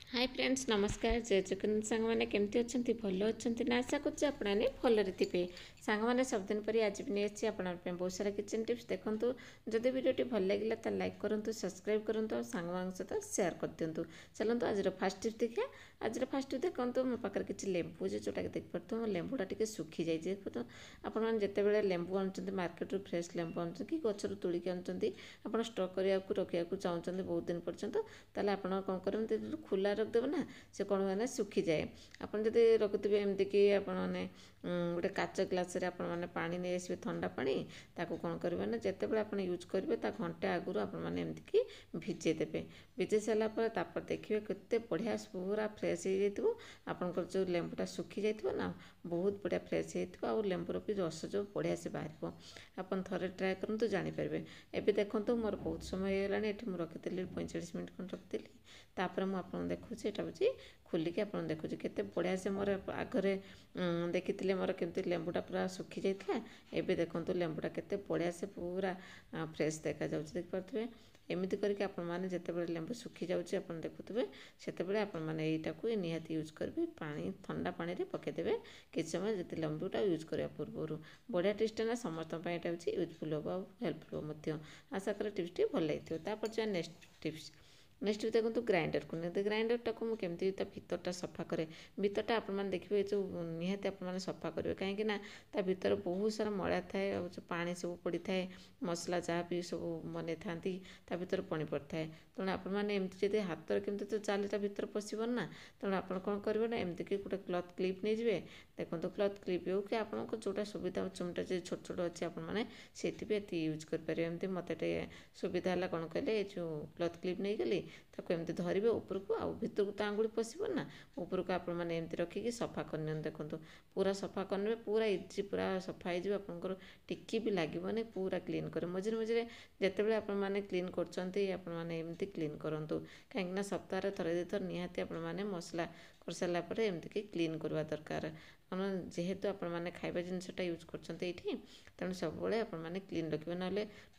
Hi friends नमस्कार जय जगन्नाथ सांग मैंने केमती अच्छी भल अच्छी ना आशा करें भलरे थे सांग मैंने सबदिन पर आज भी नहीं आप बहुत सारा किचन टिप्स देखूँ जदि वीडियो भल लगे तो लाइक करूँ सब्सक्राइब करूँ और सांग सहित सेयार कर दिंतु। चलते आज फास्ट टिप्स देखिए। आज फास्ट टिप देखो मो पाखे किसी लेंबू जोटा कि देखिए मो लेंबूटा टी सुखी जाए देखो आपने जिते लेंबू आणुच्च मार्केट फ्रेश लेंबू आणुच्च कि गचर तोलिक आणुच्च आप स्टक करने रखा चाहते बहुत दिन पर्यंत ताल आप कौन करेंगे खुला रखिदेवे ना से कौन मैंने सुखी जाए। आपड़ जब रखुवे एमती कि आपने गोटे काच ग्लास मैंने पा नहीं आसवे थंडा पानी ताको कौन करेंगे ना जिते बड़े आप यूज करेंगे घंटे आगुरी आपने एमती भिजे देवे। भिजे सारापर देखिए केते बढ़िया पूरा फ्रेश हो जाए आपंकर जो लेंबूटा सुखी जाइए ना बहुत बढ़िया फ्रेश हो लेंबूर भी रस जो बढ़िया से बाहर आपन थे ट्राए करूँ जानीपर। एवं देखो मोर बहुत समय होगा ये मुझे रखी 45 मिनट खंड रखी तापर मुझे देखुची यहाँ हूँ खोलिकी आप देखुची केते बढ़िया से मोर आगे देखी मोर केमती लेंबूटा पूरा सुखी जाता एवं देखो लेंबूटा केते बढ़िया से पूरा फ्रेश देखा देखिपे। एमती करके आपने जिते लेंबू सुखी जाऊँगी आप देखुए से आपने यू निहाती यूज करेंगे पानी थंडा पानी में पकईदेवे किसी समय जो लेंबूटा यूज करने पूर्व बढ़िया टिप्स ना समस्त यहाँ हूँ यूजफुल हम और हेल्पफुल हम। आशा कर टिप्स टी भल लगी तापर जो नेक्स्ट टिप्स नेक्स्ट देखो ग्राइंडर को ग्राइंडर टाक मुझे भितरटा सफा करे भितरटा आपने देखिए जो निहाती आपने सफा करेंगे कहीं भितर बहुत सारा मैला थाए जो पानी सब पड़ी थाए मसला जहाँ भी सब बन था भर पानी पड़ थाए तेणु आपमती जब हाथ केमती तो जालीटा भर पशब ना तेणु आप कौन करेंगे ना एमती कि गोटे क्लथ क्लिप नहीं जाए देखो क्लथ क्लिप हो कि आपको जोटा सुविधा चुमटा जो छोट छोट अच्छे आपने से यूज करेंगे एमती मत सुविधा है कौन कहले जो क्लथ क्लिप नहीं गली ताको एमती धरवे उपरको आ भितर को तो आंगुली पशब ना उपरको आपने एमती रखिकी सफा करने देखो पूरा सफा करने पूरा इजी पूरा सफा हो आपंकर टिकी भी लगे पूरा क्लीन कर मझे मझे जिते आपने क्लीन करमती क्लीन करूँ कहीं सप्ताह थरे दी थर निहाती आपने मसला कर सारापर एमती क्लीन करवा दरकार जेहेतु आपने खाଇବା जिनसटा यूज कर तेणु सब आपने क्लीन रखिए ना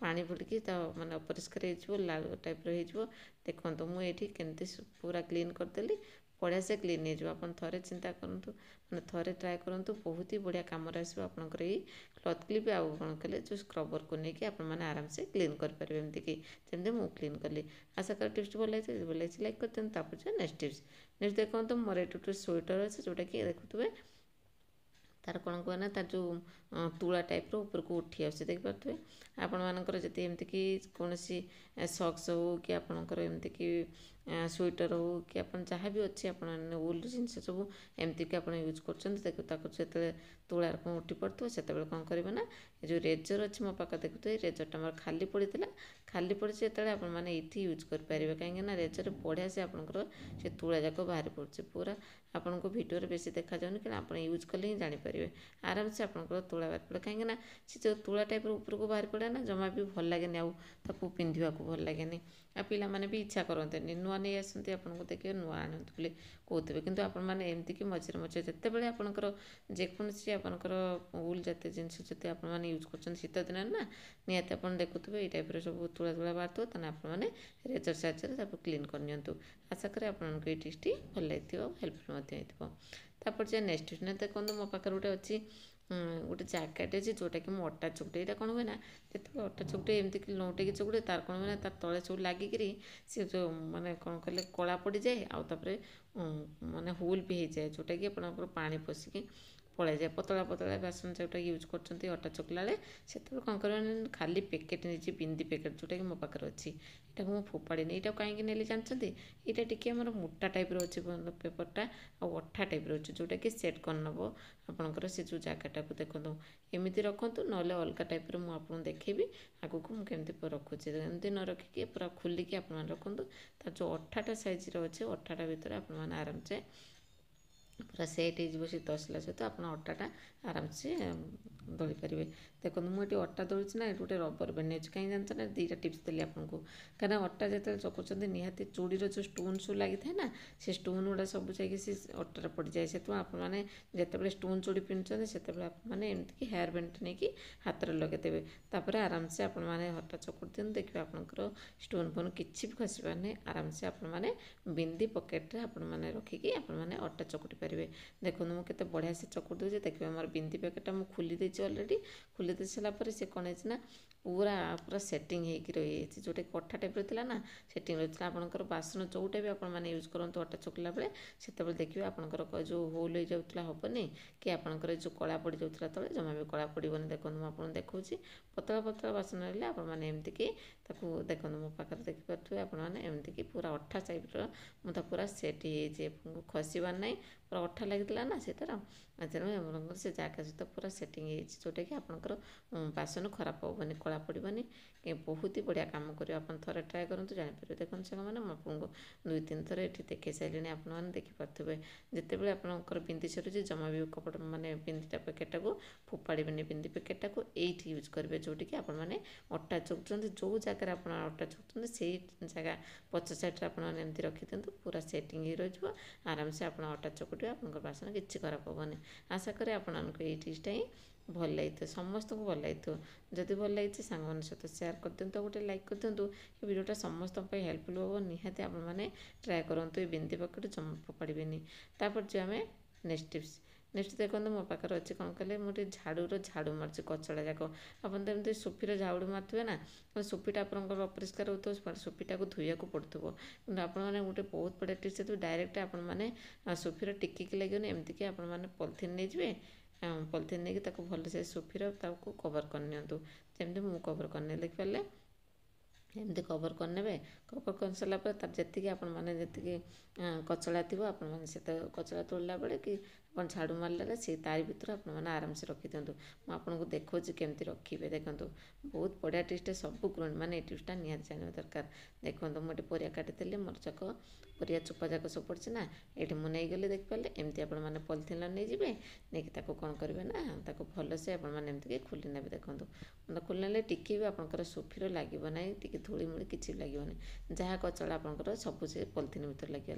पानी बुड़की मानने अपरिष्कार हो लाल टाइप हो देखो मुझे केमती पूरा क्लीन करदेली बढ़िया से क्लीन हो आप थे चिंता करूँ मैंने थे ट्राए करूँ बहुत ही बढ़िया कम आसो आपंकर ये क्लथ क्लिप आउ कौन कले जो स्क्रबर को लेकिन आपने आराम से क्लीन करेंगे एमती जमी मुझे क्लीन कली। आशा कर टिप्स भल लगे लाइक कर दिखाँ नेक्स्ट टिप्स नेक्स्ट देखो मोर ये स्वेटर अच्छे जोटा कि देखुए तार कौन कह ना तार जो तुला टाइप ऊपर को उठी आस देखिपे आपण मानकर जब एमती कि कौन सक्स हो कि आपंकर एमती कि स्वेटर हो कि आप जहाँ भी अच्छे आप वुल जिनस सब एमती कि आप यूज कर तुलार कौन उठी पड़ो से कौन करेंगे ना जो रेजर अच्छे मो पाखे देखुए रेजरटा मोर खाली पड़ा खाली पड़ी जो आपने ये यूज करेंगे कहीं रेजर बढ़िया से आपंकर से तुला जाक बाहर पड़े पूरा आपन को भिडियो बेसी देखा जाऊनी कि आप यूज कले ही जानीपर आराम से आपंकर तुला बाहर पड़े कहीं से जो तुला टाइप ऊपर को बाहर पड़े ना जमा भी भल लगे आपको पिंधा भल लगे आ पाने भी इच्छा करते नुआ नहीं आसती आपको देखिए नुआ आणतु बोली कहते कि आपने एमती कि मझे मझे जिते बड़े आपंकर जेकोसी आपंकर उल जातीय जिनस जो आपने यूज कर शीत दिन ना निहती आप देखुए ये टाइप सब तुला तुला बाहर तेना आपने रेजर साहाଯ୍य क्लीन करनी। आशा करें आपको ये टिप्सटी भल लगी हेल्पफुल होपर जो नेक्स्ट देखो मो पाखे गोटे अच्छी गोटे जैकेट अच्छे जोटा कि अटा चुकटे यहाँ कौन हुए ना जिते अटा चुकटे एमती कि लौटे चुकटे तार कौन हुए ना तार तले सब लगिकी सी जो मानने कौन कले कला पड़ जाए आउे मानने होल भी हो जाए जोटा कि आप पानी पशिकी पड़े जाए पतला पतला बासन जोटा यूज कर अटा चकला से कौन कर खाली पैकेट नहीं बिंदी पैकेट जोटा कि मो पाखे अच्छी यहाँ मुझे फोपाड़ी यहाँ कहीं नहीं जानते यहाँ टी आम मोटा टाइप अच्छे पेपरटा अठा टाइप अच्छे जोटा कि सेट करनब आपंकर से जो जगटा को देखो एमती रखु ना अलग टाइप मुझे देखेबी आगू को मुझे रखुच्छे एमती न रखिकी पूरा खोलिकी आप रखु तार जो अठाटा सैज अच्छे अठाटा भितर आप आराम से पूरा सेट हो सी तसला सहित आप अटाटा आराम से दली पारे देखो मुझे अटा दौड़ी ना ये गोटे रबर बैंड नेछ कहीं जानते ना दुईटा टिप्स देली आपको कहीं अटा जो चकुच निहाती चूड़ीर जो स्टोन सब लगी था ना से स्टोन गुड़ा सब जाकि से अटार पड़ जाए से आपने जिते स्टोन चूड़ी पिंधुते से आपने एमती हेयर बैंड नहीं कि हाथ में लगेदेवे तापर आराम से आपने अटा चकुट दिखाँ देखिए आपंकर स्टोन फोन किसी भी खसबार नहीं आराम से आपने बिंदी पकेट्रे आपने रखिकी आपने अटा चकुटी पारे देखो मुझे बढ़िया से चकुट दूसरी देखिए मोर बिंदी पैकेटा मुझे खोली देती अलरेडी खोली दे सारापर से कौन है पूरा पूरा सेटिंग होगी रही जोटा कठा टाइप रहा ना सेटिंग रही आपंकर बासन जोटा भी आपने यूज करूँ अटा चकला बेले से देखिए आपंकर जो होल हो जाता हेनी कि आपंकर जो कला पड़ जाता तले जमा भी कला पड़ोनी देखो मुझे देखा पतला पतला बासन रही आपने एमतीक देखो मो पाखे देखिपे आपमती पूरा अठा टाइप मुझे पूरा सेट हो खसबार ना पूरा अठा लगी ना से तार तेणु से जगह सहित पूरा सेटिंग जोटा कि आपंकर बासन खराब हेनी कला पड़ोनी बहुत ही बढ़िया कम कर थे ट्राए करूँ जापर देखो सामने आपको 2-3 थर ये देखे सारे आपने देखिपे जिते आपंकर बिंदी सर जमा भी कपड़ा मानने बिंदीटा पैकेटा को फोपाड़े बिंदी पैकेटा को ये यूज करेंगे जोटि कि आपने अटा चुकुं जो जगह आप अटा चुकुं से जगह पच साइड आपमती रखी दिखाँ पूरा सेटिंग ही रही आराम से आप अटा चकुटे आप बासन किसी खराब हेनी आशा करें आपको ये टिप्सटा ही भल लगी समस्त को भल लगी जदि भल लगी सांग सहित सेयार कर दिखाँ गोटे लाइक कर दिखाँ ये वीडियोटा समस्त हेल्पफुल हो निहाती आपने ट्राए करूँ ये बिंदी पकेट जमा फोपाड़े तापर जो आम नेक्स्ट टिप्स नेक्स्ट देखो मो पाखे अच्छे कौन कले मुझे झाड़ू मार्च कचड़ा जाक आपन तो एमती सुफीर झाड़ू मारे ना सुफीटा आपंकर अपरिष्कार हो सुफीटा को धोया पड़ो कि आपने गोटे बहुत बड़ा टिप्स डायरेक्ट आपने सुफीर टिकिक लगे एमती कि आपने पॉलिथिन नहीं जाए पॉलिथिन नहीं कि भल से सुफीर कवर करनी जमी मुझे कवर करने देखिपारे एमती कवर करने कवर कर सारापर जी आपने कचड़ा थी आपने से कचड़ा तोड़ला बेले कि आप झाड़ू मारे से तारी भितर आपने आराम से रखी दिखाँ मुझे आपको देखा केमती रखिए देखो बहुत बढ़िया टिप्सटा सब गृहिणी मैंने ये टिप्सटा निहाती जाना दरकार देखो मुझे परिया काटी मोर जाक परिया चोपा जाक सब पड़े ना ये मुझे नहीं गली देखिपारे एमती आपने पॉलिथिन नहीं जाए नहीं कौन करेंगे ना भल से आपने खोली ने देखो खोली ना टिके भी आपंकर सुफीर लगे ना टी धूलीमूली किसी लगे जहाँ कचड़ा आपंकर सब से पॉलिथिन भर लगे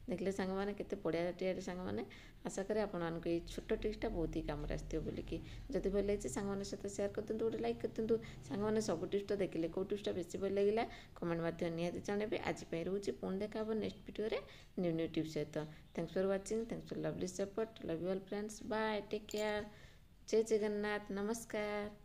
देखिए सांग मैंने केते बढ़िया टीआर सांग मैंने आशा करें आपको ये छोट टिप्सटा बहुत ही कम आसो बोलिकी जब भल लगी सांग सहित सेयार कर दिखाँ गोटे लाइक कर दिखाँ सांग मैंने सब टिप्सटा देखिले कौ टिप्सटा बेसी भल लगे कमेंट माध्यम निहाती जानवे आज रोचे पुणी देखा next video new new tips सहित thanks for watching thanks for lovely support love you all friends bye take care जय जगन्नाथ नमस्कार।